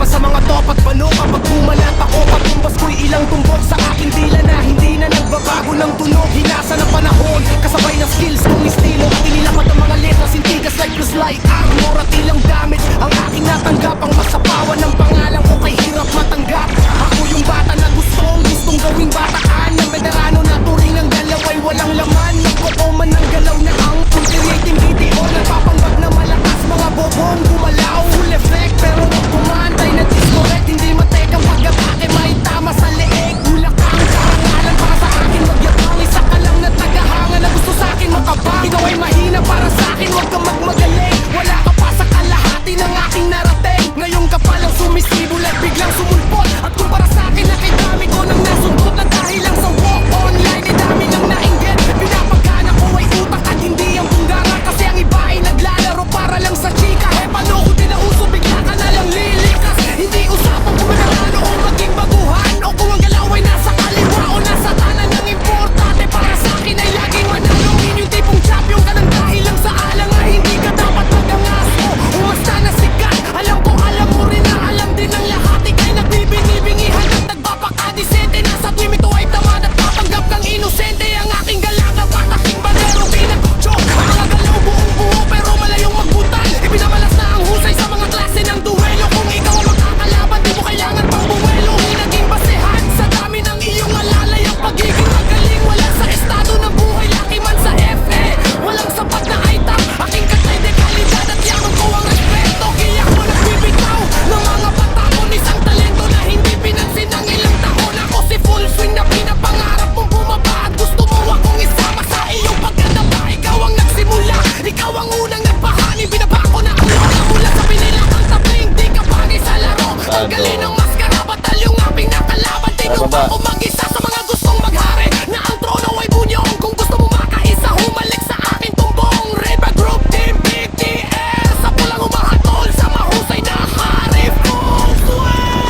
pa sa mga top at balo. Kapag bumalat ako, patumbas ko'y ilang tumbok sa aking dila na hindi na nagbabago ng tunog. Hinasa ng panahon, kasabay ng skills kong estilo. Inilapat ang mga letras, intigas like plus like armor at ilang gamit. Ang aking natanggap, ang masapawan ng pangalan ko kay hirap matanggap. Ako yung bata na gustong gawing bataan, na veterano na turing ng galaway walang laman. Nagkokoman ng galaw na ang creating video. Nagpapanggap na malakas, mga bobong gumalaw. Full effect pero wag kumantay na discorrect. Hindi matekang pag-atake, may tama sa leeg. Bulakang karangalan para sa akin, magyabang. Isa ka lang na tagahanga na gusto sa akin makabang. Ikaw ay mahina para sa akin, wag kang magmagaling. Wala ka pa sa kalahati ng aking narating. Ngayon ka palang sumisibol at biglang sumulpot. At kung para sa akin, nakidami ko nang nasundot. Na dahil lang sa walk online, ay dami nang nainggit. Pinapagana ko ay utak at hindi ang bungganga. Kasi ang iba ay naglalaro para lang sa chika. Eh paano ko tinauso, bigla ka na lang lilikas. Hindi usapang kung mananalo o maging baguhan, o kung ang galaw ay nasa kaliwa o nasa kanan. Ang importante para sa akin ay laging manalungin. Yung tipong champion ka ng dahil lang sa alang na hindi ka dapat magangas mo. Umasta na sikat, alam ko alam mo rin na alam din ng lahat. Ika'y nagbibingi-bingihan at nagpapakadisente. Nasa tuwim ito ay tamad at tatanggap kang inosente. Ang aking galaga pataking badero pinag-joke. Ang mga galaw buong buo pero malayong magbutal. Ipinamalas na ang husay sa mga klase ng duelo. Kung ikaw ang makakalaban, di mo kailangan pang bumuelo. Naging basehan sa dami ng iyong alalay. Ang pagiging magaling wala sa estado ng buhay. Laki man sa FA, walang sapat na item. Aking katay de kalidad at yaman ko ang respeto. Kaya ako nagbibitaw ng mga patapon. Isang talento na hindi pinansin ng ilang taon. Ako si full swing na pinapangarap mong bumaba. At gusto mo akong isama sa iyong pagkadapa. Ikaw ang nagsimula, ikaw ang unang nagpahani. Binabako na ang lola mula sa pinilatang tabing. Di ka bagay sa laro, tanggalin ang maskara. Batal yung aping nakalaban. Tingnan mo ako mag-isa sa mga gustong maghari. Na ang trono ay bunyong. Kung gusto mo makaisa, humalik sa akin tumbong. Reba Group Team BTS, sa pulang umahatol sa mahusay na harif. Full swing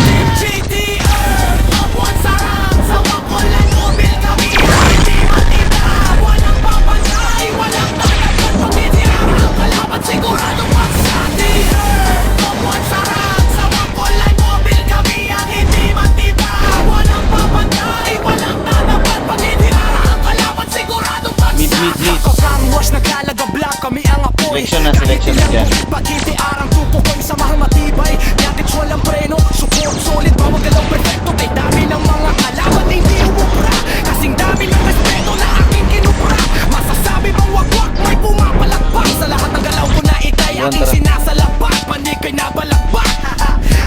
Team GTR, top 1 sa rank. Sa wakulan mobil kami hindi matita. Walang papantay, walang tagapag pagtitira. Ang kalaban sigurado pag sa TR. Top 1 sa rank. Sa wakulan mobil kami ang hindi matita. Walang papantay, walang tagapag pagtitira. Ang kalaban sigurado pag sa TR. Carwash naglalagabla kami ang apoy. Selection na dyan. Pag-itiar ang tupo ko'y samahang matibay. Yakit walang preno, support solid. Bawag galaw perfecto, kay dami ng mga kalaban na hindi umubra. Kasing dami ng respeto na aking kinupra. Masasabi bang wag-wag may pumapalakpak. Sa lahat ng galaw ko na ikay aking sinasalakpak. Panik ay nabalakbak.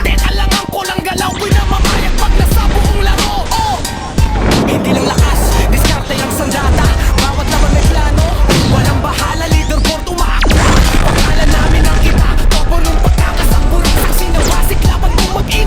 Teka lang ang kulang galaw ko'y namamayag pag nasa buong laro. Oh! Hindi lang lakas, diskarte ang sandata. Bawat naman may plano, walang bahala, leaderboard umaakta. Pangalan namin ang kita, topo nung pagkakasakburan. Sa sinawasik laban kung mag-i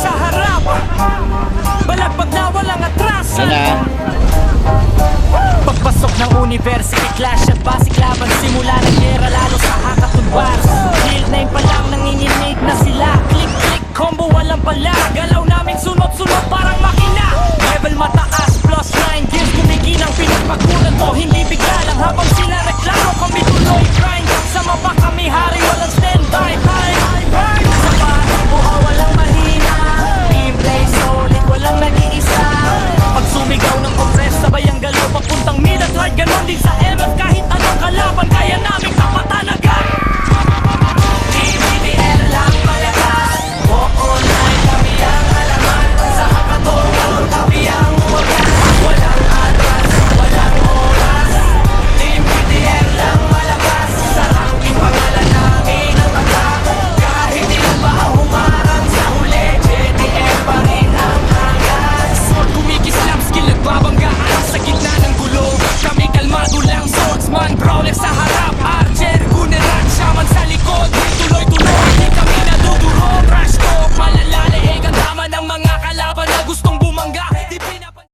sa harap. Balagbag na walang atrasan. Pagpasok ng university, clash at basic laban. Simula ng gera lalo sa hackathon bars. Field name pa lang nanginginig na sila. Click click combo walang pala. Galaw